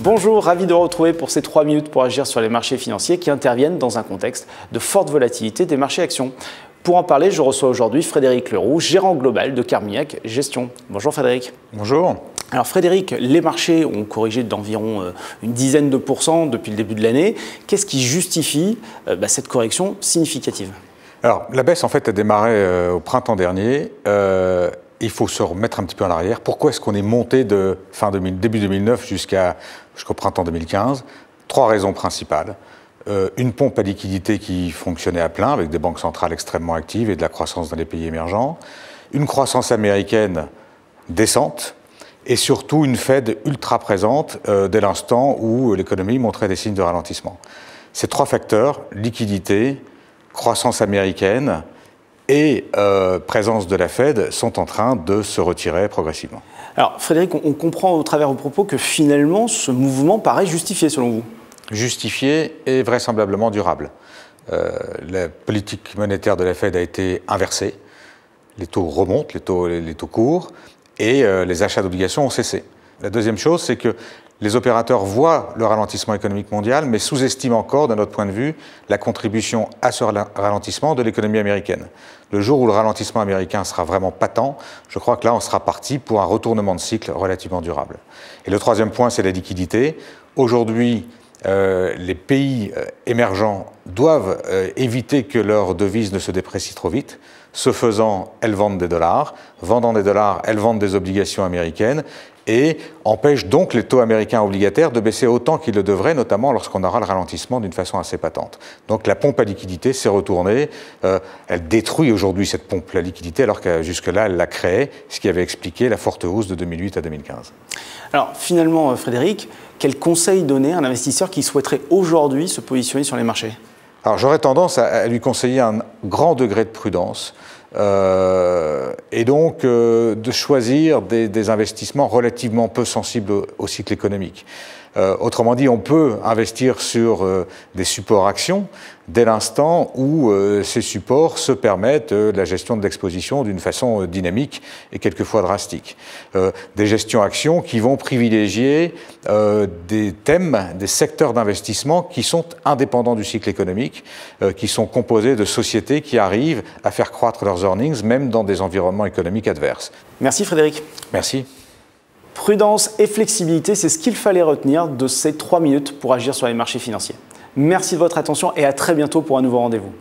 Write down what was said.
Bonjour, ravi de vous retrouver pour ces 3 minutes pour agir sur les marchés financiers qui interviennent dans un contexte de forte volatilité des marchés actions. Pour en parler, je reçois aujourd'hui Frédéric Leroux, gérant global de Carmignac Gestion. Bonjour Frédéric. Bonjour. Alors Frédéric, les marchés ont corrigé d'environ une dizaine de pourcents depuis le début de l'année. Qu'est-ce qui justifie cette correction significative? Alors la baisse en fait a démarré au printemps dernier. Il faut se remettre un petit peu en arrière. Pourquoi est-ce qu'on est monté de début 2009 jusqu'au printemps 2015? 3 raisons principales. Une pompe à liquidité qui fonctionnait à plein avec des banques centrales extrêmement actives et de la croissance dans les pays émergents. Une croissance américaine décente. Et surtout une Fed ultra présente dès l'instant où l'économie montrait des signes de ralentissement. Ces 3 facteurs, liquidité, croissance américaine et présence de la Fed, sont en train de se retirer progressivement. Alors Frédéric, on comprend au travers vos propos que finalement ce mouvement paraît justifié selon vous. Justifié et vraisemblablement durable. La politique monétaire de la Fed a été inversée. Les taux remontent, les taux courts, et les achats d'obligations ont cessé. La deuxième chose, c'est que les opérateurs voient le ralentissement économique mondial, mais sous-estiment encore, de notre point de vue, la contribution à ce ralentissement de l'économie américaine. Le jour où le ralentissement américain sera vraiment patent, je crois que là, on sera parti pour un retournement de cycle relativement durable. Et le troisième point, c'est la liquidité. Aujourd'hui, les pays émergents doivent éviter que leur devise ne se déprécie trop vite. Ce faisant, elles vendent des dollars. Vendant des dollars, elles vendent des obligations américaines et empêchent donc les taux américains obligataires de baisser autant qu'ils le devraient, notamment lorsqu'on aura le ralentissement d'une façon assez patente. Donc la pompe à liquidité s'est retournée. Elle détruit aujourd'hui cette pompe à liquidité alors que jusque-là, elle la créait, ce qui avait expliqué la forte hausse de 2008 à 2015. Alors finalement, Frédéric, quel conseil donner à un investisseur qui souhaiterait aujourd'hui se positionner sur les marchés? Alors j'aurais tendance à lui conseiller un grand degré de prudence et donc de choisir des investissements relativement peu sensibles au cycle économique. Autrement dit, on peut investir sur des supports actions dès l'instant où ces supports se permettent la gestion de l'exposition d'une façon dynamique et quelquefois drastique. Des gestions actions qui vont privilégier des thèmes, des secteurs d'investissement qui sont indépendants du cycle économique, qui sont composés de sociétés qui arrivent à faire croître leurs earnings, même dans des environnements économiques adverses. Merci Frédéric. Merci. Prudence et flexibilité, c'est ce qu'il fallait retenir de ces 3 minutes pour agir sur les marchés financiers. Merci de votre attention et à très bientôt pour un nouveau rendez-vous.